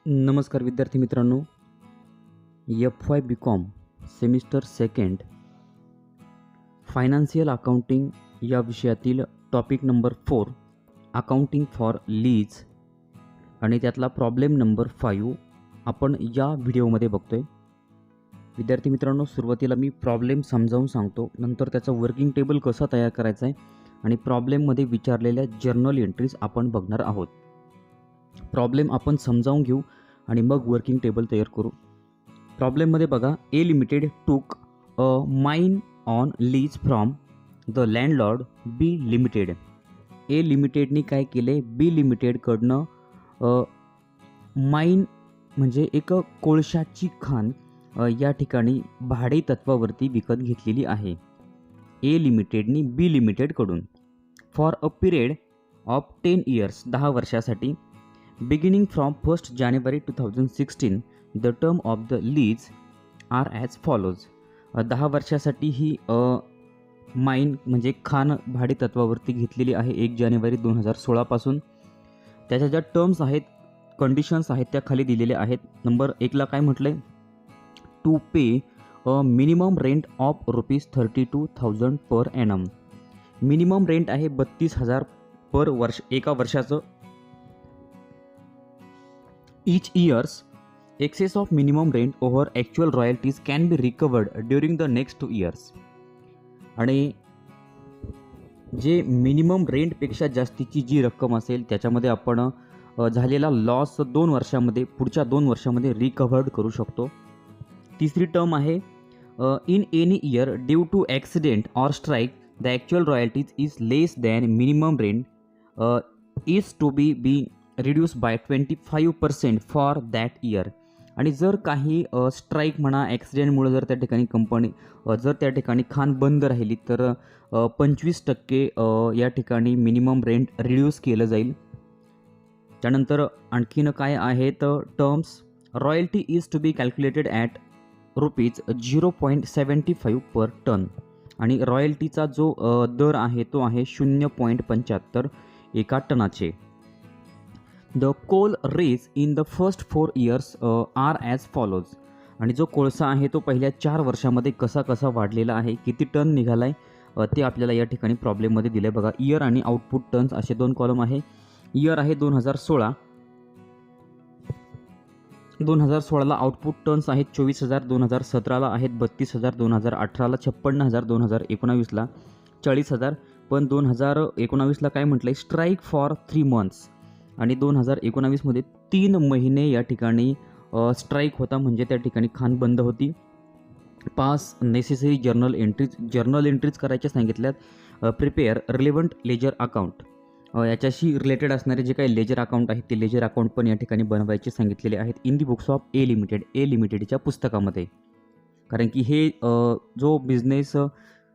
नमस्कार विद्यार्थी मित्रांनो, FY BCom semester second financial accounting या विषयातील topic number 4 accounting for lease आणि त्यातला प्रॉब्लेम नंबर 5 आपण या व्हिडिओमध्ये बघतोय. विद्यार्थी मित्रांनो, सुरुवातीला मी प्रॉब्लेम समजावून सांगतो, नंतर त्याचा वर्किंग टेबल कसा तयार करायचा आहे आणि प्रॉब्लेममध्ये विचारलेल्या जर्नल एंट्रीज आपण बघणार आहोत. प्रॉब्लेम आपण समजावून घेऊ आणि मग वर्किंग टेबल तयार करू. प्रॉब्लेममध्ये बघा, A limited took a mine on lease from the landlord B limited. A लिमिटेडनी काय केले, बी लिमिटेडकडनं माइन म्हणजे एक कोळशाची खाण या ठिकाणी भाडे तत्वावरती विकत घेतलेली आहे ए लिमिटेडनी बी लिमिटेडकडून for a period of 10 years 10 वर्षासाठी. Beginning from 1st January 2016, the term of the lease are as follows. 10 वर्षासाठी ही माइन म्हणजे खाण भाडे तत्वावरती घेतलेली आहे 1 जानेवारी 2016 पासून. त्याच्या ज्या टर्म्स आहेत, कंडिशन्स आहेत, त्या खाली दिलेल्या आहेत. नंबर 1ला काय म्हटलंय, to pay a minimum rent of ₹32,000 per annum. Minimum rent आहे 32,000 पर वर्ष, एका वर्षाचं. Each year's excess of minimum rent over actual royalties can be recovered during the next 2 years. आणि जे मिनिमम रेंटपेक्षा जास्तीची जी रक्कम असेल त्याच्यामध्ये आपण झालेला लॉस 2 वर्षामध्ये, पुढच्या 2 वर्षामध्ये रिकव्हर्ड करू शकतो. तिसरी टर्म आहे, in any year due to accident or strike the actual royalties is less than minimum rent is to be reduce by 25% for that year. आणि जर काही स्ट्राईक म्हणा, ॲक्सिडेंटमुळे जर त्या ठिकाणी कंपनी जर त्या ठिकाणी खाण बंद राहिली तर 25% या ठिकाणी मिनिमम रेंट रिड्यूस केलं जाईल. त्यानंतर आणखीन काय आहेत terms, royalty is to be calculated at ₹0.75 per ton. आणि रॉयल्टीचा जो दर आहे तो आहे 0.75 एका टनाचे. The coal raised in the first 4 years are as follows. आणि जो कोळसा आहे तो पहिल्या 4 वर्षामध्ये कसा कसा वाढलेला आहे, किती टन निघाला आहे ते आपल्याला या ठिकाणी प्रॉब्लेममध्ये दिलं आहे. बघा, इयर आणि आउटपुट टन्स असे 2 कॉलम आहे. इयर आहे 2016, 2016ला आउटपुट टन्स आहेत 24,000, 2017ला आहेत 32,000, 2018ला 56,000, 2019ला 40,000. पण 2019ला काय म्हटलं आहे, स्ट्राईक फॉर 3 मंथ्स. आणि 2019मध्ये 3 महिने या ठिकाणी स्ट्राईक होता, म्हणजे त्या ठिकाणी खाण बंद होती. पास नेसेसरी जर्नल एंट्रीज करायच्या सांगितल्यात. प्रिपेअर रिलेव्हंट लेजर अकाउंट, याच्याशी रिलेटेड असणारे जे काही लेजर अकाउंट आहेत ते लेजर अकाउंट पण या ठिकाणी बनवायचे सांगितलेले आहेत इन दी बुक्स ऑफ ए लिमिटेडच्या पुस्तकामध्ये. कारण की हे जो बिझनेस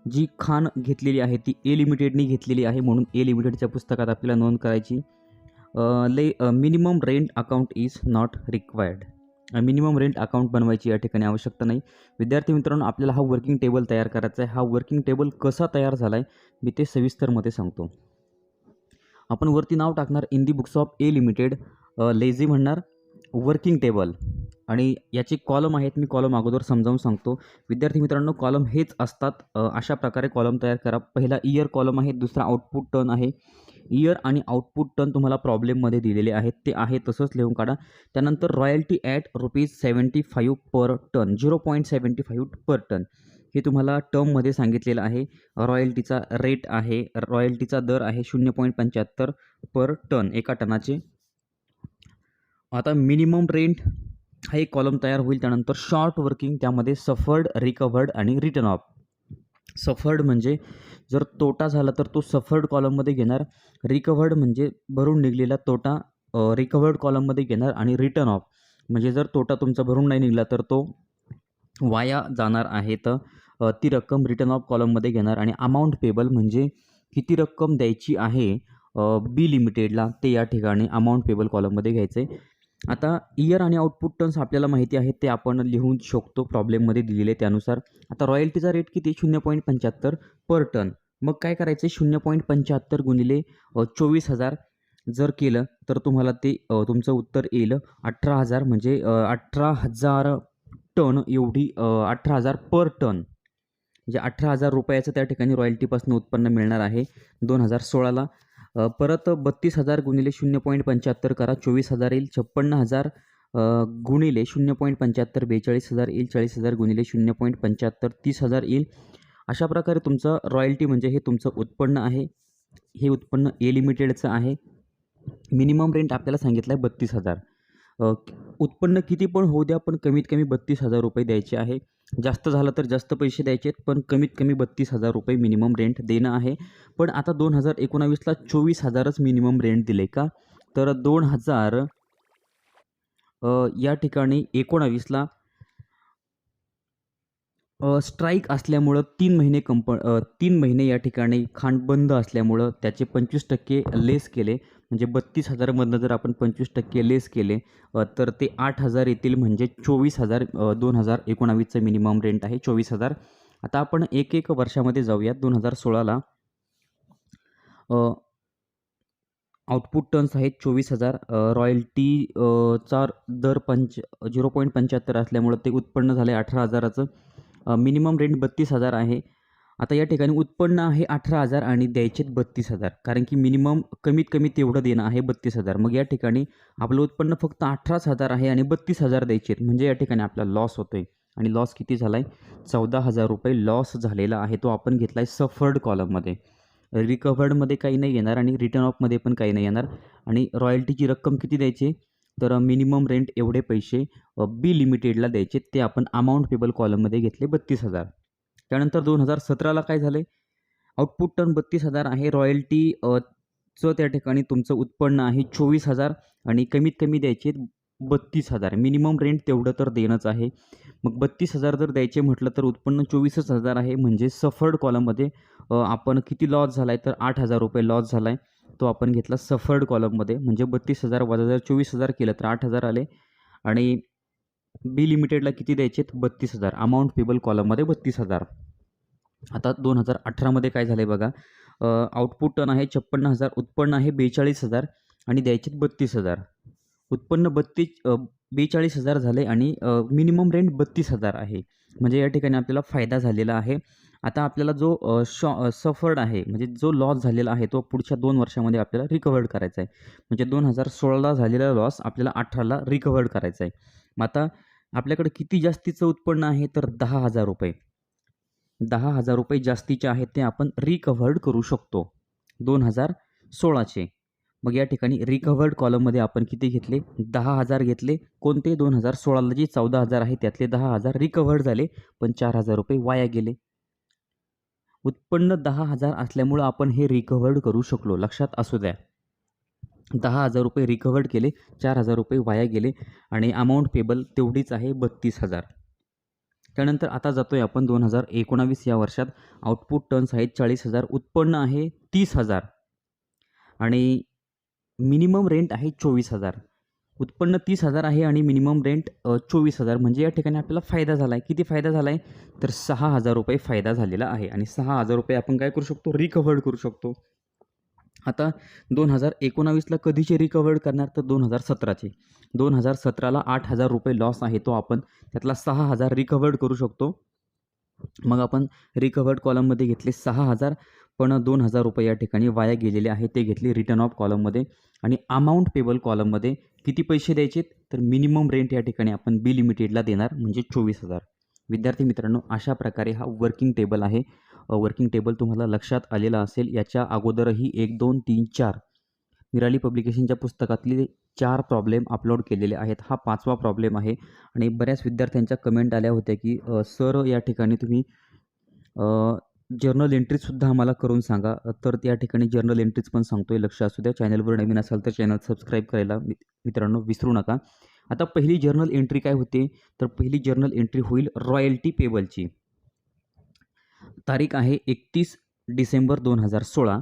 जी खाण घेतलेली आहे ती ए लिमिटेडनी घेतलेली आहे, म्हणून ए लिमिटेडच्या पुस्तकात आपल्याला नोंद करायची. Minimum rent account is not required. Minimum rent account बनवायची या ठिकाणी आवश्यकता नाही. विद्यार्थी मित्रांनो, आपल्याला हा वर्किंग टेबल तयार करायचा आहे. हा वर्किंग टेबल कसा तयार झाला आहे मी ते सविस्तरमध्ये सांगतो. आपण वरती नाव टाकणार in the books of A limited, lazy म्हणणार वर्किंग टेबल. आणि याचे कॉलम आहेत, मी कॉलम अगोदर समजावून सांगतो. विद्यार्थी मित्रांनो, कॉलम हेच असतात. अशा प्रकारे कॉलम तयार करा. पहिला इयर कॉलम आहे, दुसरा आउटपुट टर्न आहे. इयर आणि आउटपुट टर्न तुम्हाला प्रॉब्लेममध्ये दिलेले आहेत, ते आहे तसंच लिहून काढा. त्यानंतर royalty at ₹75 per ton, 0.75 per ton हे तुम्हाला टर्ममध्ये सांगितलेलं आहे. रॉयल्टीचा रेट आहे, रॉयल्टीचा दर आहे 0.75 पर टन एका टनाचे. आता मिनिमम रेंट हा एक कॉलम तयार होईल. त्यानंतर शॉर्ट वर्किंग, त्यामध्ये सफर्ड, रिकव्हर्ड आणि रिटर्न ऑफ. सफर्ड म्हणजे जर तोटा झाला तर तो सफर्ड कॉलममध्ये घेणार. रिकव्हर्ड म्हणजे भरून निघलेला तोटा रिकव्हर्ड कॉलममध्ये घेणार. आणि रिटर्न ऑफ म्हणजे जर तोटा तुमचा भरून नाही निघाला तर तो वाया जाणार आहे, तर ती रक्कम रिटर्न ऑफ कॉलममध्ये घेणार. आणि अमाऊंट पेबल म्हणजे किती रक्कम द्यायची आहे बी लिमिटेडला ते या ठिकाणी अमाऊंट पेबल कॉलममध्ये घ्यायचं आहे. आता इयर आणि आउटपुट टर्न्स आपल्याला माहिती आहेत, ते आपण लिहून शकतो प्रॉब्लेममध्ये दिलेले त्यानुसार. आता रॉयल्टीचा रेट किती, 0.75 पर टन. मग काय करायचं, 0.75 गुणिले 24,000 जर केलं तर तुम्हाला ते तुमचं उत्तर येईल 18,000 म्हणजे 18,000 टन एवढी 18,000 पर टन म्हणजे 18,000 रुपयाचं त्या ठिकाणी रॉयल्टीपासून उत्पन्न मिळणार आहे 2016ला. परत 32,000 गुणिले 0.75 करा 24,000 येईल. 56,000 गुणिले 0.75 42,000 येईल. 40,000 गुणिले 0.75 30,000 येईल. अशा प्रकारे तुमचं रॉयल्टी म्हणजे हे तुमचं उत्पन्न आहे. हे उत्पन्न ए लिमिटेडचं आहे. मिनिमम रेंट आपल्याला सांगितलं आहे 32,000. उत्पन्न किती पण होऊ द्या, पण कमीत कमी 32,000 रुपये द्यायचे आहे. जास्त झालं तर जास्त पैसे द्यायचे आहेत, पण कमीत कमी 32,000 रुपये मिनिमम रेंट देणं आहे. पण आता 2019ला 24,000च मिनिमम रेंट दिले का? तर 2000 या ठिकाणी 19ला स्ट्राईक असल्यामुळं 3 महिने या ठिकाणी खाण बंद असल्यामुळं त्याचे 25% लेस केले. म्हणजे 32,000मधनं जर आपण 25% लेस केले तर ते 8,000 येतील. म्हणजे 24,000 2019चं मिनिमम रेंट आहे 24,000. आता आपण एक वर्षामध्ये जाऊयात. 2016ला आउटपुट टन्स आहेत 24,000. रॉयल्टी चा दर 0.75 असल्यामुळं ते उत्पन्न झालं आहे 18,000चं. मिनिमम रेंट 32,000 आहे. आता या ठिकाणी उत्पन्न आहे 18,000 आणि द्यायचेत 32,000, कारण की मिनिमम कमीत कमी तेवढं देणं आहे 32,000. मग या ठिकाणी आपलं उत्पन्न फक्त 18,000 आहे आणि 32,000 द्यायचे आहेत. म्हणजे या ठिकाणी आपला लॉस होतो आहे. आणि लॉस किती झाला आहे? 14,000 रुपये लॉस झालेला आहे. तो आपण घेतला आहे सफर्ड कॉलममध्ये. रिकव्हर्डमध्ये काही नाही येणार आणि रिटर्न ऑफमध्ये पण काही नाही येणार. आणि रॉयल्टीची रक्कम किती द्यायची? तर मिनिमम रेंट एवढे पैसे बी लिमिटेडला द्यायचे. ते आपण अमाऊंट पेबल कॉलममध्ये घेतले 32,000. त्यानंतर 2017ला काय झालं? आउटपुट टर्न 32,000 आहे. रॉयल्टी चं त्या ठिकाणी तुमचं उत्पन्न आहे 24,000 आणि कमीत कमी द्यायचे 32,000. मिनिमम रेंट तेवढं तर देणंच आहे. मग 32,000 जर द्यायचे म्हटलं तर उत्पन्न 24,000 आहे. म्हणजे सफर्ड कॉलममध्ये आपण किती लॉस झाला आहे? तर 8,000 रुपये लॉस झाला आहे. तो आपण घेतला सफर्ड कॉलममध्ये. म्हणजे 32,000 वजा जर 24,000 केलं तर 8,000 आले. आणि बी लिमिटेडला किती द्यायचे? 32,000. अमाऊंट पेबल कॉलममध्ये 32,000. आता 2018मध्ये काय झालं आहे बघा. आउटपुट टर्न आहे 56,000, उत्पन्न आहे 42,000 आणि द्यायचे 32,000. उत्पन्न 42,000 झाले आणि मिनिमम रेंट 32,000 आहे. म्हणजे या ठिकाणी आपल्याला फायदा झालेला आहे. आता आपल्याला जो सफर्ड आहे म्हणजे जो लॉस झालेला आहे तो पुढच्या 2 वर्षामध्ये आपल्याला रिकव्हर्ड करायचा आहे. म्हणजे 2016ला झालेला लॉस आपल्याला 18ला रिकव्हर्ड करायचा आहे. मग आता आपल्याकडे किती जास्तीचं उत्पन्न आहे? तर 10,000 रुपये. 10,000 रुपये जास्तीचे आहेत ते आपण रिकव्हर्ड करू शकतो 2016चे. मग या ठिकाणी रिकव्हर्ड कॉलममध्ये आपण किती घेतले? 10,000 घेतले. कोणते? 2016ला जे 14,000 आहे त्यातले 10,000 रिकव्हर्ड झाले, पण 4,000 रुपये वाया गेले. उत्पन्न 10,000 असल्यामुळं आपण हे रिकव्हर्ड करू शकलो. लक्षात असू द्या. 10,000 रुपये रिकव्हर्ड केले, 4,000 रुपये वाया गेले आणि अमाऊंट पेबल तेवढीच आहे 32,000. त्यानंतर आता जातोय आपण 2019 या वर्षात. आउटपुट टर्न्स आहेत 40,000, उत्पन्न आहे 30,000 आणि मिनिमम रेंट आहे 24,000. उत्पन्न 30,000 आहे आणि मिनिमम रेंट 24,000. म्हणजे या ठिकाणी आपल्याला फायदा झाला आहे. किती फायदा झाला आहे? तर 6,000 रुपये फायदा झालेला आहे आणि 6,000 रुपये आपण काय करू शकतो? रिकव्हर्ड करू शकतो. आता 2019ला कधीचे रिकव्हर्ड करणार? तर 2017चे. 2017ला 8,000 रुपये लॉस आहे तो आपण त्यातला 6,000 रिकव्हर्ड करू शकतो. मग आपण रिकव्हर्ड कॉलममध्ये घेतले 6,000, पण 2,000 रुपये या ठिकाणी वाया गेलेले आहे ते घेतले रिटर्न ऑफ कॉलममध्ये. आणि अमाऊंट पेबल कॉलममध्ये किती पैसे द्यायचे? तर मिनिमम रेंट या ठिकाणी आपण बी लिमिटेडला देणार म्हणजे 24,000. विद्यार्थी मित्रांनो, अशा प्रकारे हा वर्किंग टेबल आहे. वर्किंग टेबल तुम्हाला लक्षात आलेला असेल. याच्या अगोदरही 1, 2, 3, 4 निराली पब्लिकेशनच्या पुस्तकातले 4 प्रॉब्लेम अपलोड केलेले आहेत. हा 5वा प्रॉब्लेम आहे. आणि बऱ्याच विद्यार्थ्यांच्या कमेंट आल्या होत्या की सर या ठिकाणी तुम्ही जर्नल एंट्रीजसुद्धा आम्हाला करून सांगा. तर त्या ठिकाणी जर्नल एंट्रीज पण सांगतो आहे. लक्ष असू द्या. चॅनलवर नवीन असाल तर चॅनल सबस्क्राईब करायला मित्रांनो विसरू नका. आता पहिली जर्नल एंट्री काय होते? तर पहिली जर्नल एंट्री होईल रॉयल्टी पेबलची. तारीख आहे 31 डिसेंबर 2016.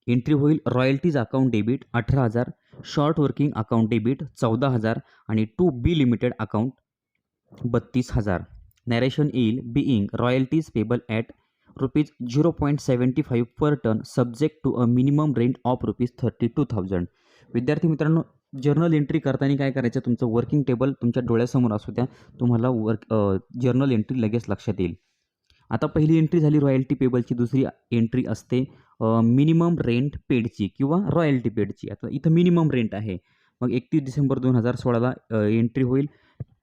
एंट्री होईल royalties account debit 18,000, short working account debit 14,000 आणि to B limited account 32,000. Narration येईल being royalties payable at ₹0.75 per ton subject to a minimum rent of ₹32,000. विद्यार्थी मित्रांनो, जर्नल एंट्री करताना काय करायचं, तुमचं वर्किंग टेबल तुमच्या डोळ्यासमोर असू द्या, तुम्हाला जर्नल एंट्री लगेच लक्षात येईल. आता पहिली एंट्री झाली रॉयल्टी पेबलची, दुसरी एंट्री असते मिनिमम रेंट पेडची किंवा रॉयल्टी पेडची. आता इथं मिनिमम रेंट आहे, मग 31 डिसेंबर 2016ला एंट्री होईल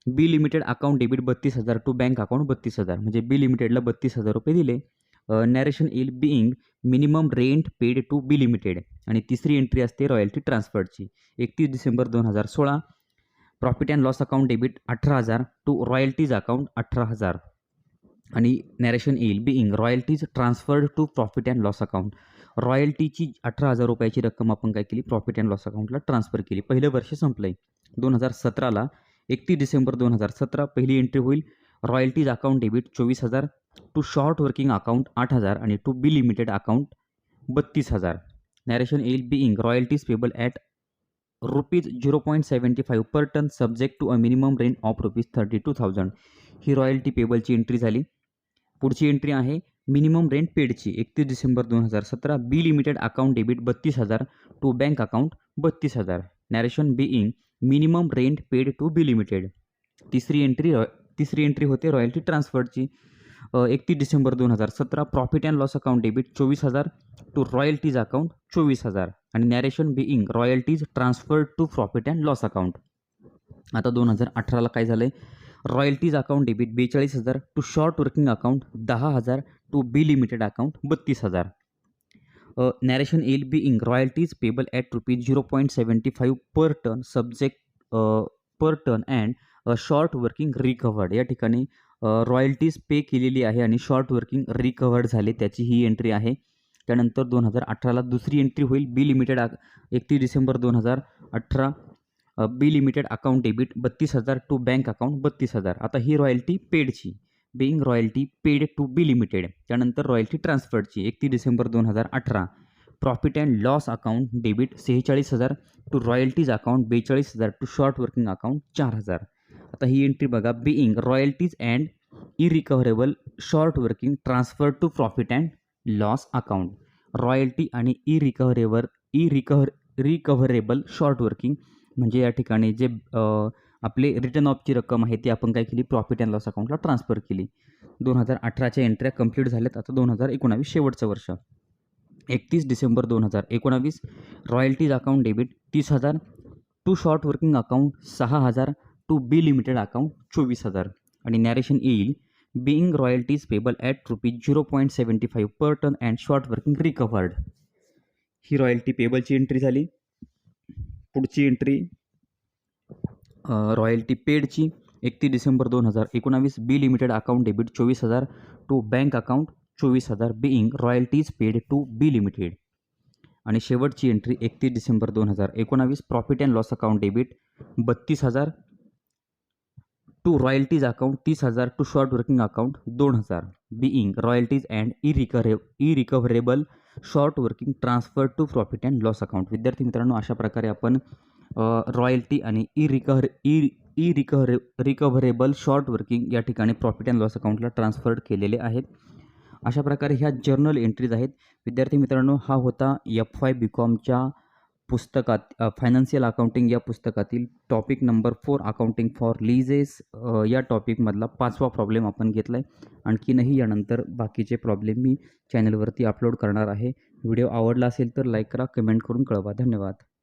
B limited account debit 32,000 to bank account 32,000, म्हणजे बी लिमिटेडला 32,000 रुपये दिले. नॅरेशन येईल being minimum rent paid to B limited. आणि तिसरी एंट्री असते रॉयल्टी ट्रान्सफरची 31 December 2016 profit and loss account debit 18,000 to royalties account 18,000. आणि नॅरेशन येईल being royalties transferred to profit and loss account. रॉयल्टीची 18,000 रुपयाची रक्कम आपण काय केली, प्रॉफिट अँड लॉस अकाउंटला ट्रान्सफर केली. पहिलं वर्ष संपलं आहे 2017ला. 31 डिसेंबर 2017 पहिली एंट्री होईल royalties account debit 24,000 to short working account 8,000 आणि to B limited account 32,000. Narration येईल being royalties payable at ₹0.75 per ton subject to a minimum rent of ₹32,000. ही रॉयल्टी पेबलची एंट्री झाली. पुढची एंट्री आहे मिनिमम रेंट पेडची 31 December 2017 B limited account debit 32,000 to bank account 32,000. Narration being minimum rent paid to B limited. तिसरी entry होते royalty ट्रान्सफरची 31 December 2017 profit and loss account debit 24,000 to royalties account 24,000. आणि narration being royalties transferred to profit and loss account. आता 2018ला काय झालं आहे, royalties account debit 42,000 to short working account 10,000 to B limited account 32,000. Narration येईल being royalties payable at ₹0.75 per ton subject per ton and short working recovered. या ठिकाणी royalties पे केलेली आहे आणि शॉर्ट वर्किंग रिकवर्ड झाले, त्याची ही एंट्री आहे. त्यानंतर 2018ला दुसरी एंट्री होईल B limited 31 December 2018 B limited account debit 32,000 to bank account 32,000. आता ही रॉयल्टी पेडची being royalty paid to B limited. त्यानंतर रॉयल्टी ट्रान्सफरची 31 December 2018 profit and loss account debit 46,000 to royalties account 42,000 to short working account 4,000. आता ही entry बघा being royalties and irrecoverable short working transfer to profit and loss account. Royalty आणि recoverable short working म्हणजे या ठिकाणी जे आपले रिटर्न ऑफची रक्कम आहे ती आपण काय केली, प्रॉफिट अँड लॉस अकाउंटला ट्रान्सफर केली. 2018च्या एंट्र्या कंप्लीट झाल्यात. आता 2019 शेवटचं वर्ष. 31 December 2019 royalties account debit 30,000 to short working account 6,000 to B limited account 24,000. आणि नॅरेशन येईल being royalties payable at ₹0.75 per ton and short working recovered. ही रॉयल्टी पेबलची एंट्री झाली. पुढची एंट्री रॉयल्टी पेडची 31 December 2019 B limited account debit 24,000 to bank account 24,000 being royalties paid to B limited. आणि शेवटची entry 31 December 2019 profit and loss account debit 32,000 to royalties account 30,000 to short working account 2,000 being royalties and irrecoverable short working transfer to profit and loss account. विद्यार्थी मित्रांनो, अशा प्रकारे आपण royalty आणि recoverable short working या ठिकाणी प्रॉफिट अँड लॉस अकाउंटला transferred केलेले आहेत. अशा प्रकारे ह्या जर्नल एंट्रीज आहेत. विद्यार्थी मित्रांनो, हा होता FY BCOMच्या पुस्तकात फायनान्शियल अकाउंटिंग या पुस्तकातील टॉपिक नंबर 4 अकाउंटिंग फॉर लीजेस या टॉपिकमधला 5वा प्रॉब्लेम आपण घेतला आहे. आणखीनही यानंतर बाकीचे प्रॉब्लेम मी चॅनलवरती अपलोड करणार आहे. व्हिडिओ आवडला असेल तर लाईक करा, कमेंट करून कळवा. धन्यवाद.